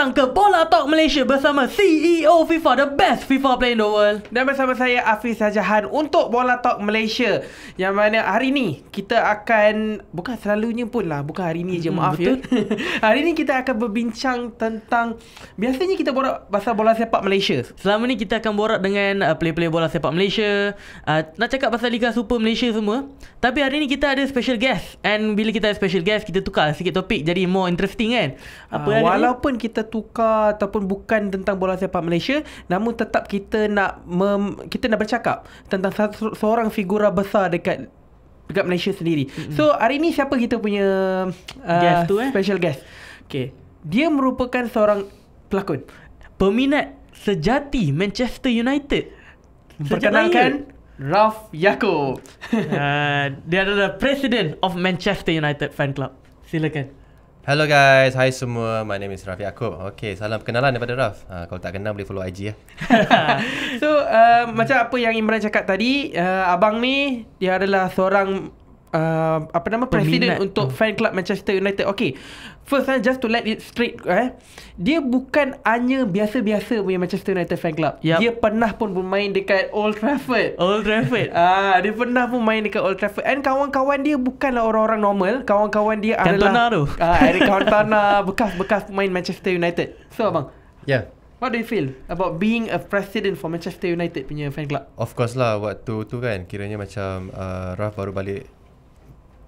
datang ke Bola Talk Malaysia bersama CEO FIFA, the best FIFA player in the world. Dan bersama saya Hafiz Sajahan untuk Bola Talk Malaysia. Yang mana hari ni kita akan, bukan selalunya pun lah, bukan hari ni je, maaf betul. ya. Hari ni kita akan berbincang tentang, biasanya kita borak pasal bola sepak Malaysia. Selama ni kita akan borak dengan player-player bola sepak Malaysia, nak cakap pasal Liga Super Malaysia semua. Tapi hari ni kita ada special guest. And bila kita ada special guest, kita tukar sikit topik jadi more interesting kan. Walaupun kita tukar ataupun bukan tentang bola sepak Malaysia, namun tetap kita nak bercakap tentang seorang figura besar dekat Malaysia sendiri. So hari ni siapa kita punya Guest tu, special guest? Okay, dia merupakan seorang pelakon, peminat sejati Manchester United. Perkenalkan Raf Yaakob. Dia adalah President of Manchester United Fan Club. Silakan. Hello guys, hai semua. My name is Raf Yaakob. Okay, salam perkenalan daripada Raf. Kalau tak kenal boleh follow IG ya. So macam apa yang Imran cakap tadi, abang ni dia adalah seorang presiden untuk fan club Manchester United. Okay, first just to let it straight, dia bukan hanya biasa-biasa punya Manchester United fan club. Dia pernah pun bermain dekat Old Trafford. Dia pernah pun main dekat Old Trafford. And kawan-kawan dia bukanlah orang-orang normal. Kawan-kawan dia Cantona adalah Eric Cantona, bekas-bekas pemain Manchester United. So abang, what do you feel about being a president for Manchester United punya fan club? Of course lah, waktu tu kan kiranya macam Raf baru balik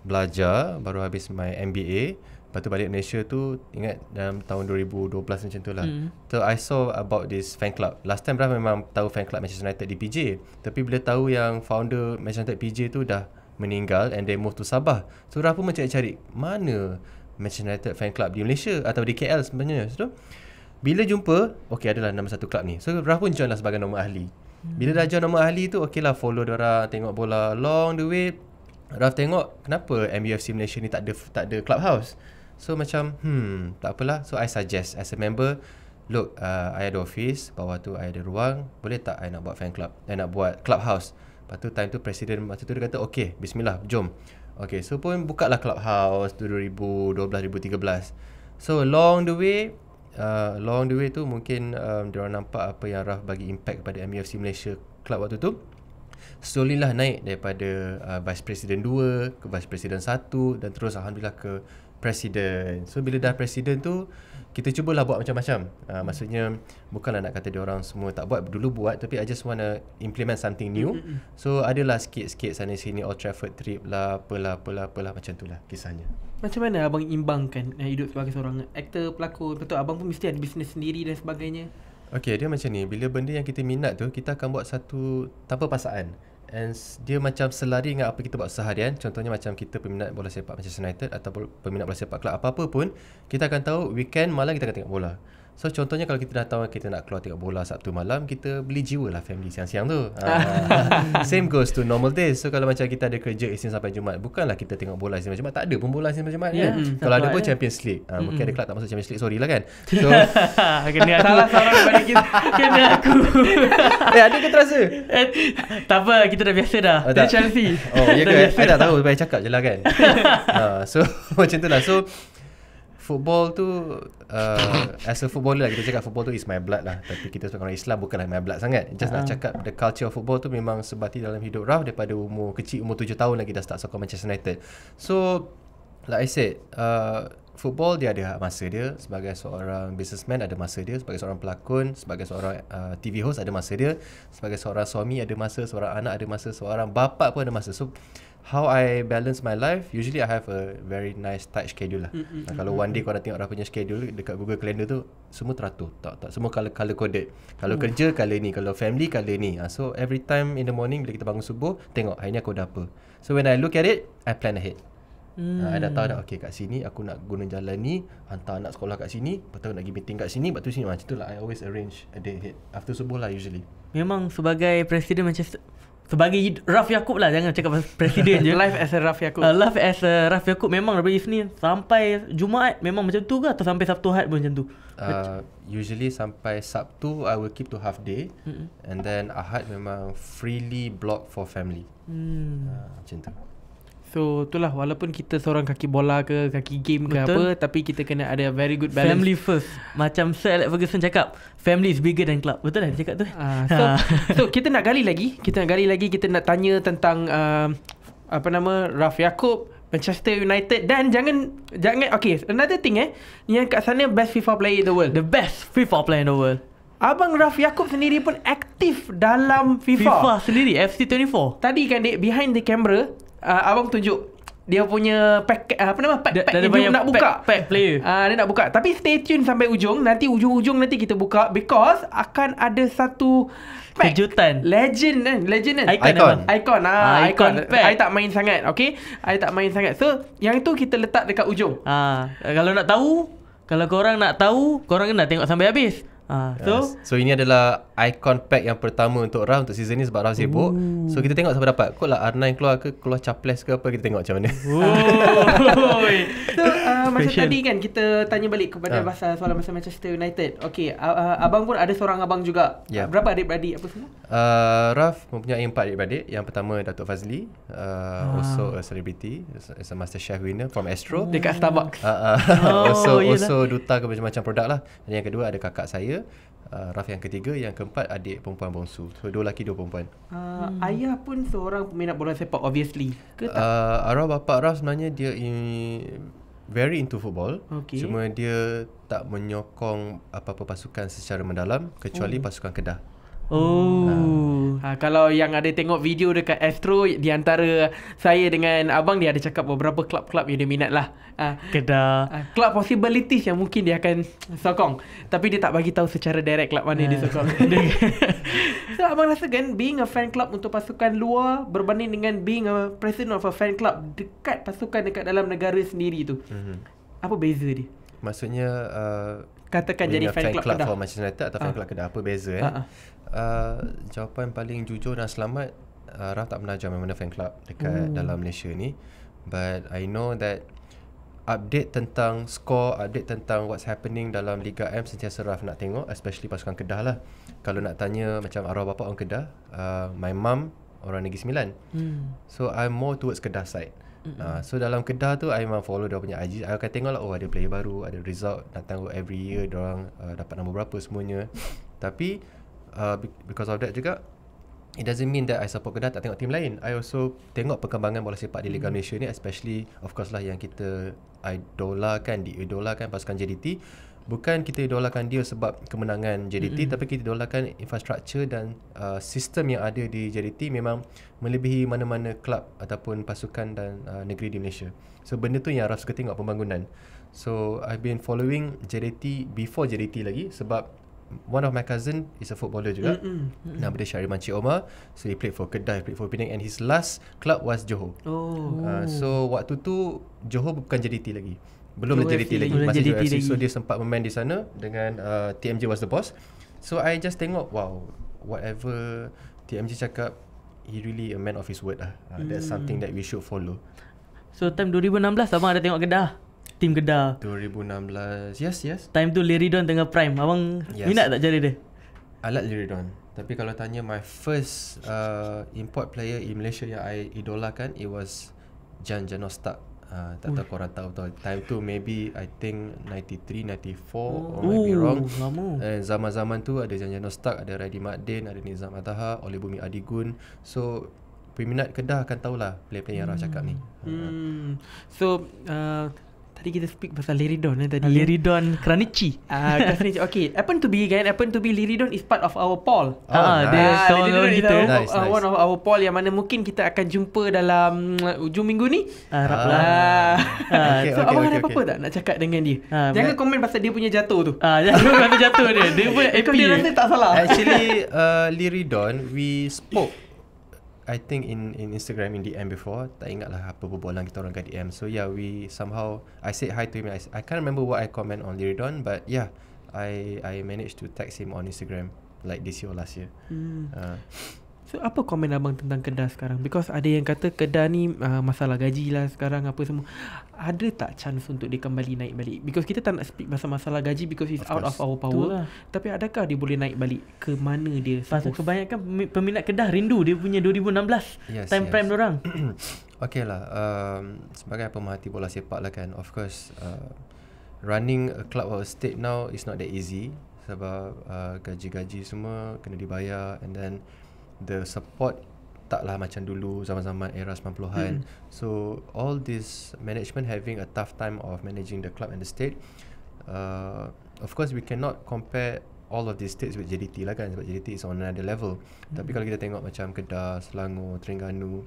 belajar, baru habis my MBA. Lepas tu balik Malaysia tu, ingat dalam tahun 2012 macam tu lah. So I saw about this fan club. Last time Raf memang tahu fan club Manchester United di PJ. Tapi bila tahu yang founder Manchester United PJ tu dah meninggal and they move to Sabah, so Raf pun mencari-cari mana Manchester United fan club di Malaysia atau di KL sebenarnya. So bila jumpa, okay adalah nama satu club ni. So Raf pun join lah sebagai nombor ahli. Bila dah join nombor ahli tu, okay lah follow diorang, tengok bola. Along the way Raf tengok kenapa MUFC Malaysia ni tak ada clubhouse. So macam tak apalah. So I suggest as a member, look, I ada office, bawah tu I ada ruang, boleh tak I nak buat fan club, I nak buat clubhouse. Lepas tu time tu presiden masa tu dia kata okay, bismillah, jom. Okay, so pun buka lah clubhouse tu 2012-2013. So along the way tu mungkin diorang nampak apa yang Raf bagi impact kepada MUFC Malaysia club waktu tu. Slowly lah naik daripada Vice President 2 ke Vice President 1 dan terus Alhamdulillah ke Presiden. So bila dah Presiden tu, kita cubalah buat macam-macam. Maksudnya bukanlah nak kata diorang semua tak buat, dulu buat, tapi I just wanna implement something new. So adalah sikit-sikit sana sini, Old Trafford trip lah, apalah macam tu lah kisahnya. Macam mana abang imbangkan hidup sebagai seorang aktor, pelakon? Betul, abang pun mesti ada bisnes sendiri dan sebagainya. Okay, dia macam ni. Bila benda yang kita minat tu, kita akan buat satu tanpa paksaan. And dia macam selari dengan apa kita buat seharian. Contohnya macam kita peminat bola sepak Manchester United atau peminat bola sepak kelab apa-apa pun, kita akan tahu weekend malam kita akan tengok bola. So contohnya kalau kita dah tahu kita nak keluar tengok bola Sabtu malam, kita beli jiwa lah family siang-siang tu. Same goes to normal days. So kalau macam kita ada kerja Isnin sampai Jumaat, bukanlah kita tengok bola Isnin sampai Jumaat. Tak ada pun bola Isnin sampai Jumaat kan. Kalau ada pun Champions League. Mungkin ada kelab tak masuk Champions League, sorry lah kan. So kena aku. Salah seorang daripada kita. Kena aku. Ada ke terasa? Tak apa, kita dah biasa dah. Dia Chelsea. Oh ya ke? Saya tak tahu, saya cakap je lah kan. So macam tu lah. So football tu as a footballer lah, kita cakap football tu is my blood lah. Tapi kita sebagai orang Islam bukanlah my blood sangat. Just nak cakap the culture of football tu memang sebati dalam hidup Raf daripada umur kecil, umur 7 tahun lagi dah start sokong Manchester United. So like I said, football dia ada masa dia. Sebagai seorang businessman ada masa dia. Sebagai seorang pelakon, sebagai seorang TV host ada masa dia. Sebagai seorang suami ada masa, seorang anak ada masa, seorang bapa pun ada masa. So how I balance my life, usually I have a very nice tight schedule lah. Kalau one day korang tengok Raf punya schedule dekat Google Calendar tu, semua teratur. Tak semua color coded. Kalau kerja color ni, kalau family color ni. So every time in the morning bila kita bangun subuh, tengok hari ni aku ada apa. So when I look at it, I plan ahead. I dah tahu dah, okay kat sini aku nak guna jalan ni, hantar anak sekolah kat sini, lepas tu nak pergi meeting kat sini, lepas tu sini. Macam tu lah, I always arrange a day ahead. After subuh lah usually. Memang sebagai Presiden Manchester, sebagai Raf Yaakob lah, jangan cakap presiden je. Life as a Raf Yaakob. Life as a Raf Yaakob memang daripada Isnin sampai Jumaat memang macam tu ke, atau sampai Sabtu Ahad pun macam tu? Usually sampai Sabtu I will keep to half day. And then Ahad memang freely block for family. Macam tu. So itulah, walaupun kita seorang kaki bola ke kaki game ke Betul. apa, tapi kita kena ada very good balance. Family first. Macam Sir Alex Ferguson cakap, family is bigger than club. Betul lah dia cakap tu? So kita nak gali lagi. Kita nak tanya tentang Raf Yaakob, Manchester United. Dan jangan okay, another thing yang kat sana best FIFA player in the world. The best FIFA player in the world. Abang Raf Yaakob sendiri pun aktif dalam FIFA sendiri, FC24. Tadi kan behind the camera, abang tunjuk dia punya pack pack yang dia nak buka. Pack player. Dia nak buka. Tapi stay tune sampai ujung. Nanti ujung-ujung nanti kita buka, because akan ada satu pack kejutan. Legend kan? Icon. Icon pack. I tak main sangat. Okay, I tak main sangat. So yang itu kita letak dekat ujung. Kalau nak tahu, kalau korang nak tahu, korang kena tengok sampai habis. So ini adalah icon pack yang pertama untuk Raf untuk season ni, sebab Raf sibuk. So kita tengok siapa dapat. Kot lah R9 keluar ke, keluar Chaples ke apa, kita tengok macam mana. So macam tadi kan kita tanya balik kepada soalan pasal Manchester United. Okay, abang pun ada seorang abang juga. Berapa adik-beradik apa semua? Raf mempunyai 4 adik-beradik. Yang pertama Datuk Fazli, also a celebrity, is a master chef winner from Astro. Dekat Starbucks. Also duta ke macam-macam produk lah. Dan yang kedua ada kakak saya, Raf yang ketiga. Yang keempat adik perempuan bongsu. So 2 lelaki 2 perempuan. Ayah pun seorang peminat bola sepak obviously ke tak? Arwah bapak Raf sebenarnya dia very into football. Cuma dia tak menyokong apa-apa pasukan secara mendalam kecuali pasukan Kedah. Kalau yang ada tengok video dekat Astro, di antara saya dengan abang, dia ada cakap beberapa klub-klub yang dia minat lah. Kedah. Club possibilities yang mungkin dia akan sokong, tapi dia tak bagi tahu secara direct klub mana dia sokong. So abang rasa kan, being a fan club untuk pasukan luar berbanding dengan being a president of a fan club dekat pasukan dekat dalam negara sendiri tu, apa beza dia? Maksudnya katakan jadi fan club Kedah for Manchester United atau fan club Kedah, apa beza jawapan paling jujur dan selamat, Raf tak pernah join mana fan club dekat dalam Malaysia ni. But I know that update tentang score, update tentang what's happening dalam Liga M sentiasa Raf nak tengok, especially pasukan Kedah lah. Kalau nak tanya macam arwah bapa orang Kedah, my mum orang Negeri Sembilan. So I'm more towards Kedah side. So dalam Kedah tu I memang follow dia punya IG. I akan tengok lah, ada player baru, ada result, nak tengok every year diorang dapat nombor berapa semuanya. Tapi because of that juga, it doesn't mean that I support Kedah tak tengok tim lain. I also tengok perkembangan bola sepak di Liga Malaysia ni, especially of course lah yang kita diidolakan pasukan JDT. Bukan kita idolakan dia sebab kemenangan JDT, tapi kita idolakan infrastruktur dan sistem yang ada di JDT memang melebihi mana-mana klub ataupun pasukan dan negeri di Malaysia. So benda tu yang Raf suka tengok, pembangunan. So I've been following JDT before JDT lagi, sebab one of my cousin is a footballer juga. Nama dia Syahriman Cik Omar. So he played for Kedah, he played for Penang, and his last club was Johor. So waktu tu Johor bukan JDT lagi, belum JDT lagi, masih Johor FC. So dia sempat bermain di sana dengan TMJ was the boss. So I just tengok, wow, whatever TMJ cakap, he really a man of his word lah. That's something that we should follow. So time 2016 abang ada tengok Kedah, tim Kedah 2016. Yes. Time tu Liridon tengah prime. Abang minat tak cara dia? I like Liridon. Tapi kalau tanya my first import player in Malaysia yang I idolakan, it was Jan Janostak. Tak tahu korang tahu tak. Time tu maybe I think 93, 94 or might be wrong. Zaman-zaman tu ada Jan Janostak, ada Radi Madin, ada Nizam Ataha, Oleh Bumi Adigun. So peminat Kedah akan tahulah player-player yang Raf cakap ni. So tadi kita speak pasal Liridon tadi. Liridon Kranichi. Okay, happen to be Liridon is part of our poll. Dia kawan-kawan kita. Nice. One of our poll yang mana mungkin kita akan jumpa dalam ujung minggu ni. Haraplah. So abang ada apa-apa tak nak cakap dengan dia? Jangan komen pasal dia punya jatuh tu. Jangan komen pasal jatuh dia. Dia pun happy. Dia rasa tak salah. Actually Liridon, we spoke I think in Instagram in DM before. Tak ingat lah apa berbualan kita orang kat DM. So yeah, we somehow, I said hi to him. I can't remember what I comment on Liridon, but yeah, I managed to text him on Instagram like this year or last year. So apa komen abang tentang Kedah sekarang? Because ada yang kata Kedah ni masalah gaji lah sekarang apa semua. Ada tak chance untuk dia kembali naik balik? Because kita tak nak speak pasal masalah gaji because it's out of our power. Tapi adakah dia boleh naik balik ke mana dia? Pasal kebanyakan peminat Kedah rindu dia punya 2016 time prime dorang. Okay lah, sebagai pemerhati bola sepak lah kan, of course running a club or a state now is not that easy. Sebab gaji-gaji semua kena dibayar, and then the support taklah macam dulu zaman-zaman era 90-an. So all this management having a tough time of managing the club and the state. Of course we cannot compare all of these states with JDT lah kan, sebab JDT is on another level. Tapi kalau kita tengok macam Kedah, Selangor, Terengganu,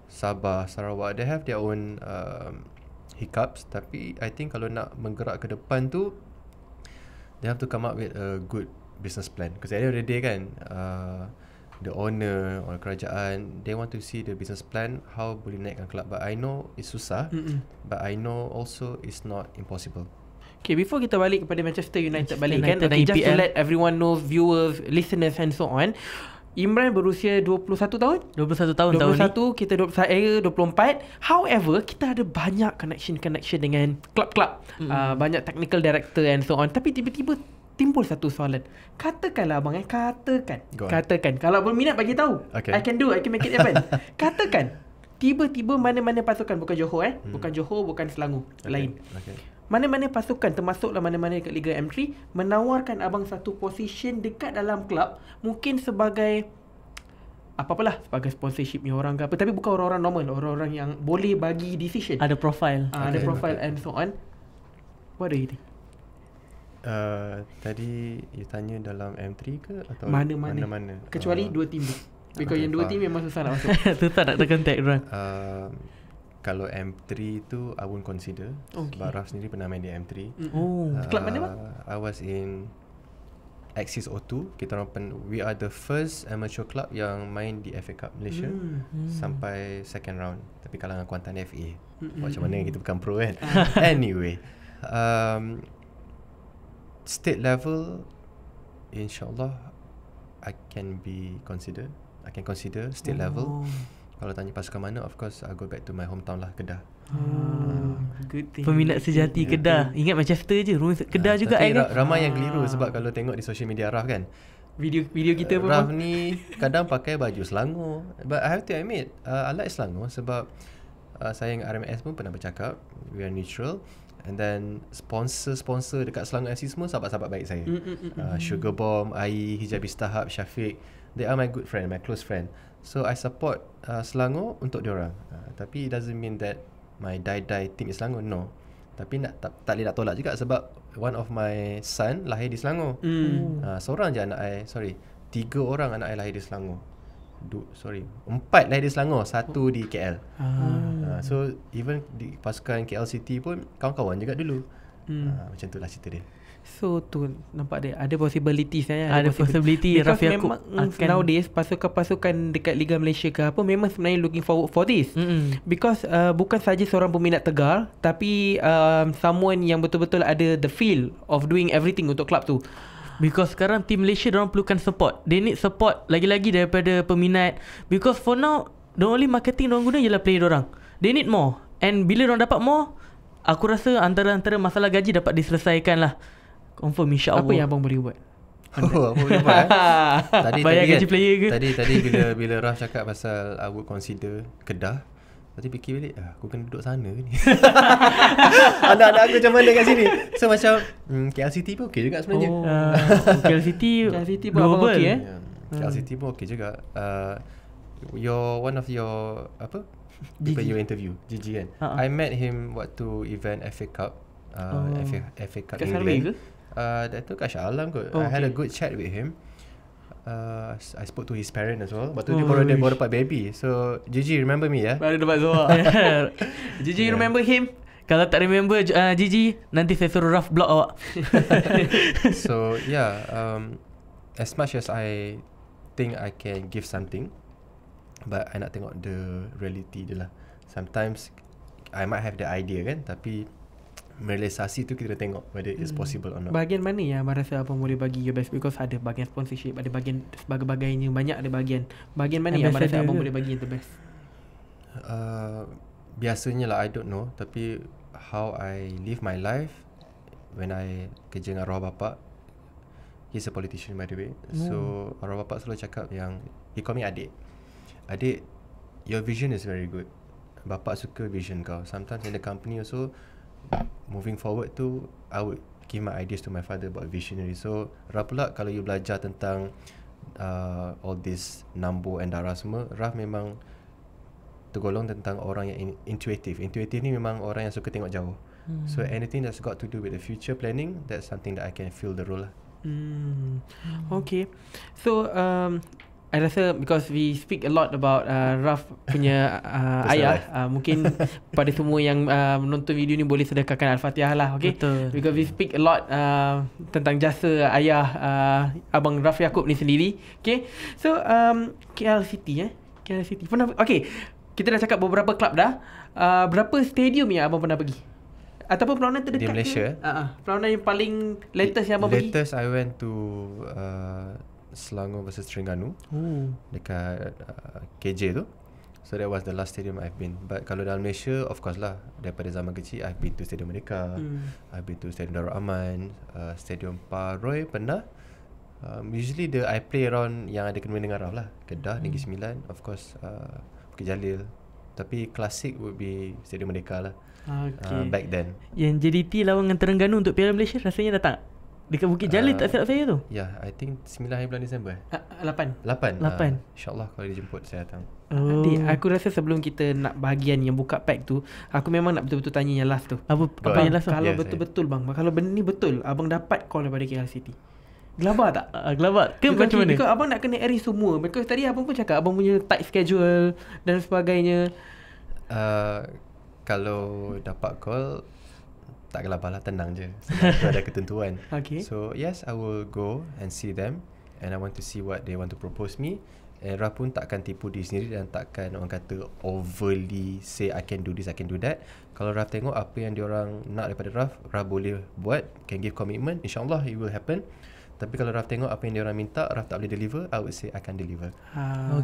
Sabah, Sarawak, they have their own hiccups. Tapi I think kalau nak menggerak ke depan tu, they have to come up with a good business plan. Because at the end of the day kan, the owner or kerajaan, they want to see the business plan, how boleh naikkan club. But I know it's susah, but I know also it's not impossible. Okay, before kita balik kepada Manchester United balik kan, okay, just to let everyone know, viewers, listeners and so on, Imran berusia 21 tahun? 21 tahun tahun ni. 21, kita 24. However, kita ada banyak connection dengan klub-klub. Banyak technical director and so on. Tapi tiba-tiba timbul satu soalan. Katakanlah abang, katakan. Kalau berminat bagi tahu. Okay. I can make it happen. Katakan, tiba-tiba mana-mana pasukan, bukan Johor bukan Johor, bukan Selangor, lain. Okay. Mana-mana pasukan, termasuklah mana-mana dekat Liga M3, menawarkan abang satu position dekat dalam klub, mungkin sebagai apa-apalah, sebagai sponsorshipnya orang ke apa, tapi bukan orang-orang normal, orang-orang yang boleh bagi decision. Ada profile. Ada profile and so on. What do you think? Tadi you tanya dalam M3 ke atau mana-mana? Kecuali dua tim tu. Because yang dua tim memang susah nak masuk. Susah nak terkontak orang. Kalau M3 tu I won't consider. Sebab Raf sendiri pernah main di M3. Club mana bang? I was in Axis O2. We are the first amateur club yang main di FA Cup Malaysia sampai second round. Tapi kalangan Kuantan FA. Macam mana kita bukan pro kan. Anyway, state level, InsyaAllah I can consider state level. Kalau tanya pasukan mana, of course I'll go back to my hometown lah, Kedah. Good thing. Peminat sejati Kedah. Ingat Manchester je, Kedah juga kan. kan. Ramai yang keliru sebab kalau tengok di social media Raf kan, Video kita pun Raf ni kadang pakai baju Selangor. But I have to admit, I like Selangor sebab saya dengan RMS pun pernah bercakap, we are neutral. And then sponsor dekat Selangor FC semua sahabat-sahabat baik saya. Sugar Bomb, Ai, Hijabi Stahab, Syafiq, they are my good friend, my close friend. So I support Selangor untuk diorang. Tapi it doesn't mean that my die team is Selangor, no. Tapi tak boleh nak tolak juga sebab one of my son lahir di Selangor. Seorang je anak I, 3 orang anak I lahir di Selangor. 4 lahir di Selangor, 1 di KL. So even di pasukan KL City pun kawan-kawan juga dulu. Macam tu lah cerita dia. So tu nampak dia ada possibilities Ada possibility. Because memang nowadays pasukan-pasukan dekat Liga Malaysia ke apa memang sebenarnya looking forward for this. Because bukan saja seorang peminat tegar, tapi someone yang betul-betul ada the feel of doing everything untuk klub tu. Because sekarang tim Malaysia diorang perlukan support. They need support lagi-lagi daripada peminat. Because for now, the only marketing diorang guna ialah player diorang. They need more. And bila diorang dapat more, aku rasa antara masalah gaji dapat diselesaikan lah. Confirm, insyaAllah. Apa yang abang boleh buat? Apa boleh buat Tadi bayar gaji player ke? Tadi bila Raf cakap pasal I would consider Kedah, tadi fikir balik, aku kena duduk sana ke ni. Anak-anak aku macam mana kat sini. So macam KL City pun okey juga sebenarnya. KL City pun abang okey KL City pun okey juga. One of your people you interview, Gigi kan. I met him waktu event FA Cup. FA Cup England. That tu kat Shah Alam kot. I had a good chat with him. I spoke to his parent as well. Waktu dia baru dapat baby. So Gigi remember me Baru dapat Zohar. Gigi remember him? Kalau tak remember Gigi, nanti saya suruh Raf block awak. So yeah, as much as I think I can give something, but I nak tengok the reality dia lah. Sometimes I might have the idea kan, tapi realisasi tu kita tengok whether it's possible or not. Bahagian mana yang abang rasa abang boleh bagi your best? Because ada bahagian sponsorship, ada bahagian sebagainya, banyak ada bahagian. Bahagian mana yang abang rasa abang boleh bagi yang the best? Biasanya lah, I don't know. Tapi how I live my life when I kerja dengan arwah bapa, he's a politician by the way. So arwah bapa selalu cakap yang, he call me adik, your vision is very good, bapak suka vision kau. Sometimes in the company also, moving forward tu, I would give my ideas to my father about visionary. So Raf pula kalau you belajar tentang all this Nambo and Dara semua, Raf memang tergolong tentang orang yang intuitive. Intuitive ni memang orang yang suka tengok jauh. So anything that's got to do with the future planning, that's something that I can fill the role lah. Okay. So I rasa because we speak a lot about Raf punya ayah, mungkin pada semua yang menonton video ni boleh sedekahkan Al-Fatihah lah, okay? Betul. Because we speak a lot tentang jasa ayah Abang Raf Yaakob ni sendiri, okay? So KL City KL City pernah, okay, kita dah cakap beberapa klub dah. Berapa stadium yang abang pernah pergi? Ataupun perlawanan terdekat di Malaysia? Perlawanan yang paling latest yang abang pergi? Latest I went to Selangor versus Terengganu dekat KJ tu. So that was the last stadium I've been. But kalau dalam Malaysia, of course lah, daripada zaman kecil I've been to Stadium Merdeka, I've been to Stadium Darul Aman, Stadium Paroi pernah. Usually I play around yang ada kena dengan Raf lah. Kedah, Negeri Sembilan, of course Bukit Jalil. Tapi klasik would be Stadium Merdeka lah. Back then. Yang JDT lawan dengan Terengganu untuk Piala Malaysia, rasanya datang dekat Bukit Jalil, tak silap saya tu. Yeah, I think 9 hari bulan Disember 8. InsyaAllah kalau dijemput saya datang. Adik, aku rasa sebelum kita nak bahagian yang buka pack tu, aku memang nak betul-betul tanya yang last tu. Apa yang last tu? Kalau betul-betul bang, kalau benda ni betul, abang dapat call daripada KL City, Gelabah tak? Gelabah ke macam mana? Because abang nak kena arrange semua. Because tadi abang pun cakap abang punya tight schedule dan sebagainya. Kalau dapat call, tak gelabah lah, tenang je. Sebab tu ada ketentuan. Okay. So yes, I will go and see them, and I want to see what they want to propose me. And Raf pun takkan tipu diri sendiri dan takkan orang kata overly say I can do this, I can do that. Kalau Raf tengok apa yang diorang nak daripada Raf boleh buat, can give commitment, InsyaAllah it will happen. Tapi kalau Raf tengok apa yang diorang minta, Raf tak boleh deliver, I would say I can deliver.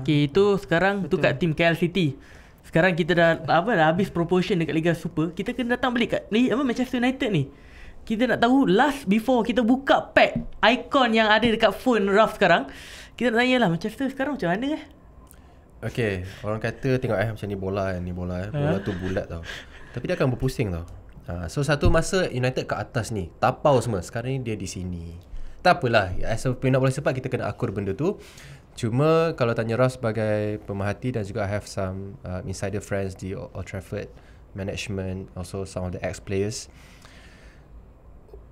Okay, itu sekarang tu kat team KL City. Sekarang kita dah habis promotion dekat Liga Super. Kita kena datang balik kat Manchester United ni. Kita nak tahu last before kita buka pack icon yang ada dekat phone Raf sekarang. Kita nak tanyalah Manchester sekarang macam mana Okay, orang kata tengok macam ni bola Bola tu bulat tau. Tapi dia akan berpusing tau. So satu masa United kat atas ni, tapau semua. Sekarang ni dia di sini. Tak apalah, as a peminat bola sepak kita kena akur benda tu. Cuma kalau tanya Raf sebagai pemerhati, dan juga I have some insider friends di Old Trafford management, also some of the ex-players.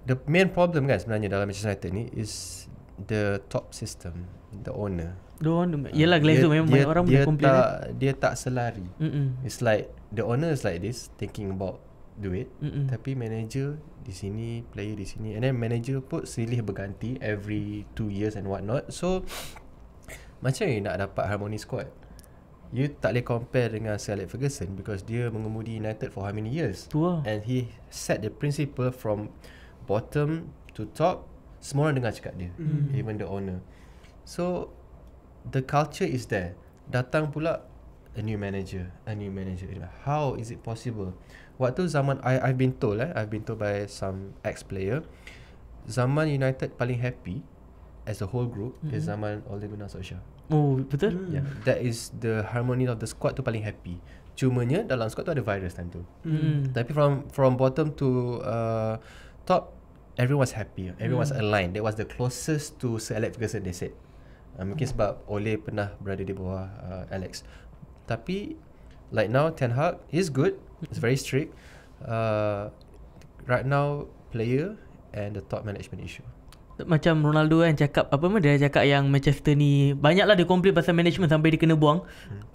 The main problem kan sebenarnya dalam Manchester United ni is the top system, the owner. Yelah Glazer memang banyak orang boleh complain. Dia tak selari. It's like the owner is like this, thinking about duit, tapi manager di sini, player di sini, and then manager pun silih berganti every 2 years and what not. So macam ni nak dapat harmony squad? You tak boleh compare dengan Sir Alex Ferguson because dia mengemudi United for how many years? And he set the principle from bottom to top. Semua orang dengar cakap dia, even the owner. So the culture is there. Datang pula a new manager. How is it possible? Waktu zaman I've been told by some ex-player, zaman United paling happy as a whole group is zaman Ole Gunnar Solskjaer. Oh, betul? Yeah, that is the harmony of the squad tu paling happy. Cumanya dalam squad tu ada virus time tu. Tapi from bottom to top, everyone was happy. Everyone was aligned. That was the closest to Sir Alex Ferguson, they said. Mungkin sebab Ole pernah berada di bawah Alex. Tapi like now Ten Hag is good. It's very strict. Right now player and the top management issue. Macam Ronaldo kan cakap dia cakap yang Manchester ni banyaklah dia komplain pasal management sampai dia kena buang.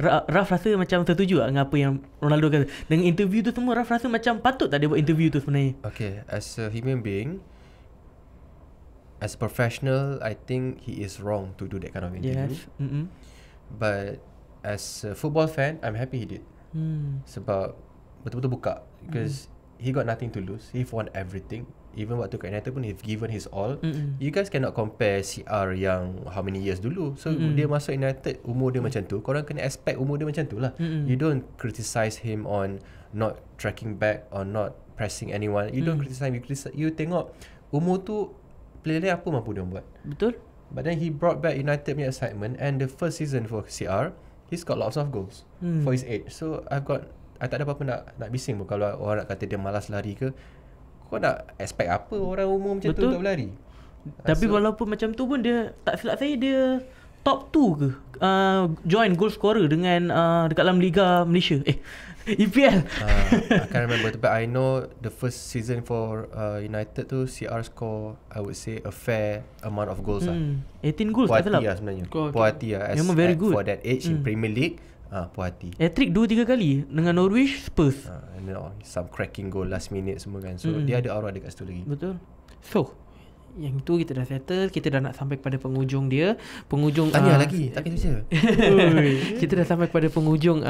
Raf rasa macam tertuju tak dengan apa yang Ronaldo kata? Dengan interview tu semua, Raf rasa macam patut tak dia buat interview tu sebenarnya? Okay, as a human being, as a professional, I think he is wrong to do that kind of interview. Yes. But as a football fan, I'm happy he did. Sebab betul-betul buka, because he got nothing to lose. He won everything. Even waktu kat United pun he's given his all. You guys cannot compare CR yang how many years dulu. So dia masuk United, umur dia macam tu, korang kena expect umur dia macam tu lah. You don't criticize him on not tracking back or not pressing anyone. You don't criticize him. You tengok umur tu player apa mampu dia buat. Betul. But then he brought back United punya excitement, and the first season for CR, he's got lots of goals for his age. So I've got I tak ada apa-apa nak bising pun. Kalau orang nak kata dia malas lari ke, kau nak expect apa orang umum macam tu untuk berlari. Tapi walaupun macam tu pun dia, tak silap saya, dia top 2 ke join goal scorer dengan dekat dalam Liga Malaysia. EPL. I can't remember, but I know the first season for United tu CR score, I would say, a fair amount of goals 18 goals tak puas silap. hati lah sebenarnya. Okay. Puas hati lah. Memang very good. For that age in Premier League, puas hati. Hat-trick 2-3 kali dengan Norwich, Spurs. And then some cracking goal last minute semua kan. So dia ada aura dekat situ lagi. Betul. So yang tu kita dah settle. Kita dah nak sampai kepada penghujung dia. Penghujung Tanya lagi, tak kena je. kita dah sampai kepada penghujung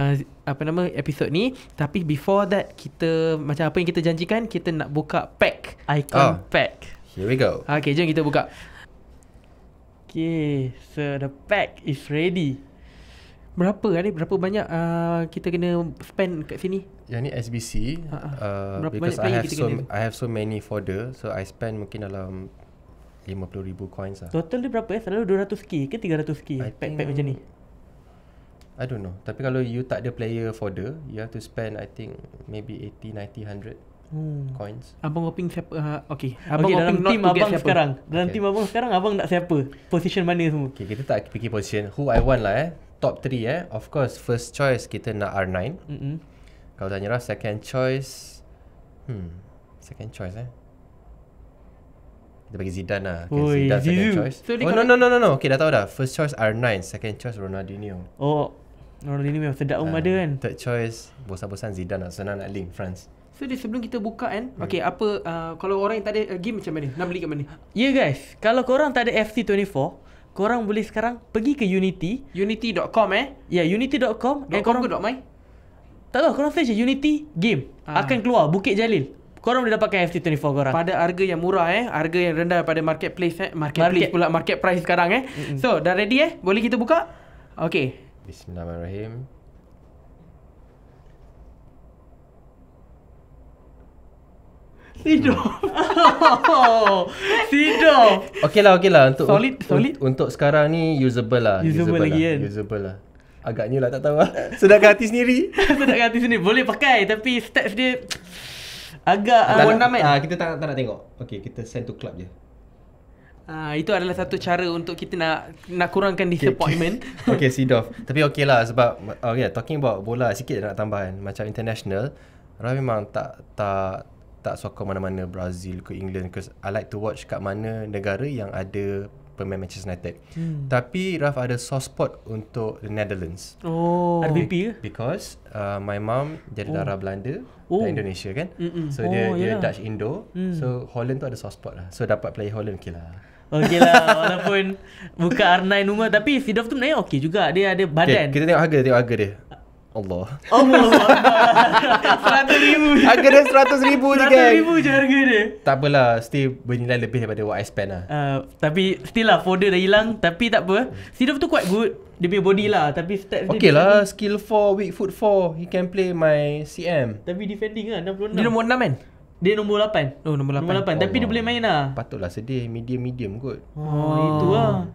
episod ni. Tapi before that, kita macam apa yang kita janjikan, kita nak buka pack. Icon pack. Here we go. Okay, jom kita buka. Okay, so the pack is ready. Berapa banyak kita kena spend kat sini? Yang ni SBC. Berapa Because banyak player kita kena? I have so many folder, so I spend mungkin dalam 50,000 coins lah. Total dia berapa Selalu 200k ke 300k pack-pack macam ni? I don't know. Tapi kalau you tak ada player folder, you have to spend, I think, maybe 80, 90, 100 coins. Abang hoping siapa? Okay, Abang dalam not team to get abang siapa? sekarang. Dalam Okay. team abang sekarang, abang nak siapa? Position mana semua? Okay, kita tak fikir position. Who I want lah Top 3 Of course, first choice kita nak R9. Kalau tanya Raf, second choice, second choice kita bagi Zidane lah. Okay, Oi, Zidane second Zizou. choice. So, no. Okay, dah tahu dah. First choice R9, second choice Ronaldinho. Oh, Ronaldinho memang sedap ada kan. Third choice, bosan-bosan Zidane lah. Senang nak link France. So sebelum kita buka kan, okay, apa kalau orang yang tak ada game macam mana? Nak beli kat mana? Ya guys, kalau korang tak ada FC24, korang boleh sekarang pergi ke Unity. Unity.com Ya, unity.com. .com ke .my? Tak tahu, korang search Unity game. Akan keluar Bukit Jalil. Korang boleh dapatkan FC24 korang. Pada harga yang murah harga yang rendah pada marketplace market price sekarang So dah ready boleh kita buka? Okay. Bismillahirrahmanirrahim. Sido. Sido. Okay lah untuk Solid. Untuk sekarang ni usable lah. Usable lagi kan? Usable lah. Agaknya lah tak tahu lah. Sedangkan hati sendiri. Sedangkan hati sendiri boleh pakai, tapi stats dia agak kita tak nak tengok. Okay, kita send to club je. Itu adalah satu cara untuk kita nak kurangkan disappointment. Okay, Sidoff. Tapi okay lah sebab talking about bola sikit nak tambahan. Macam international, Raf memang tak sokong mana-mana Brazil ke England, because I like to watch kat mana negara yang ada pemain Manchester United. Tapi Raf ada soft spot untuk the Netherlands. RBP ke? Because my mum jadi darah Belanda dan Indonesia kan. So dia Dutch Indo. So Holland tu ada soft spot lah. So dapat play Holland okay lah. Okay lah, walaupun buka R9 rumah, tapi Sidoff tu sebenarnya okay juga. Dia ada badan. Okay, kita tengok harga dia. Allah. 100,000. Harga dia 100,000 je kan. 100,000 je harga dia. Tak apalah, still bernilai lebih daripada what I spend lah. Tapi still lah, folder dah hilang. Tapi tak apa, Sidoff tu quite good. Dia punya body lah, tapi stats Okay dia lah, skill 4, weak foot 4. He can play my CM. Tapi defending lah 66. Dia nombor 6 kan? Dia nombor 8. Oh, nombor 8. Nombor 8. Tapi dia boleh main lah. Patutlah sedih, medium kot. Itu lah.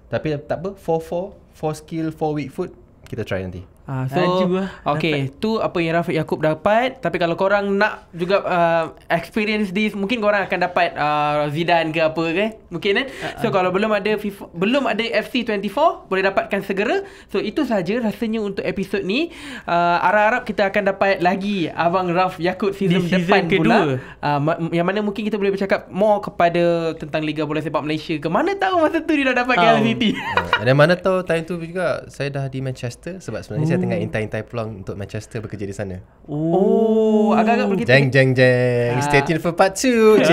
Tapi tak apa, 4 skill, 4 weak foot. Kita try nanti. Okay, tu apa yang Rafiq Yaakob dapat. Tapi kalau korang nak juga experience this, mungkin korang akan dapat Zidane ke apa kan, mungkin kan. So kalau belum ada FC24, boleh dapatkan segera. So itu saja rasanya untuk episod ni. Harap-harap kita akan dapat lagi Abang Raf Yaakob season depan kedua pula. Yang mana mungkin kita boleh bercakap more kepada tentang Liga Bola Sepak Malaysia ke. Mana tahu masa tu dia dah dapat KL City. Dan mana tahu time tu juga saya dah di Manchester, sebab sebenarnya saya tengah intai-intai peluang untuk Manchester bekerja di sana. Agak-agak begitu. Jeng. Stay tuned for part 2.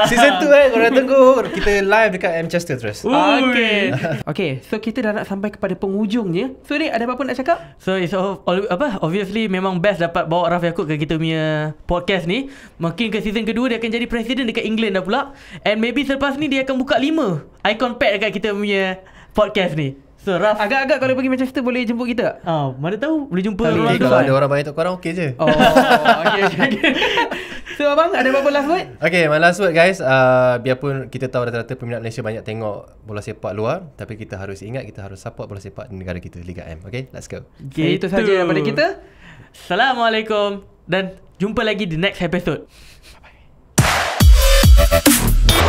Season 2 korang tunggu. Kita live dekat Manchester terus. Okay, so kita dah nak sampai kepada penghujungnya. So ni ada apa-apa nak cakap? So it's obviously memang best dapat bawa Raf Yaakob ke kita punya podcast ni. Mungkin ke season kedua dia akan jadi presiden dekat England dah pula. And maybe selepas ni dia akan buka 5 icon pack dekat kita punya podcast ni. So Raf, Agak-agak kalau pergi Manchester boleh jemput kita? mana tahu boleh jumpa Kalau Ronaldo. ada orang banyak untuk korang, okay je. Okay. So abang ada apa-apa last word? Okay, my last word guys, biarpun kita tahu rata-rata peminat Malaysia banyak tengok bola sepak luar, tapi kita harus ingat kita harus support bola sepak di negara kita, Liga M. Okay, let's go. Okay, itu saja daripada kita. Assalamualaikum dan jumpa lagi di next episode. Bye bye.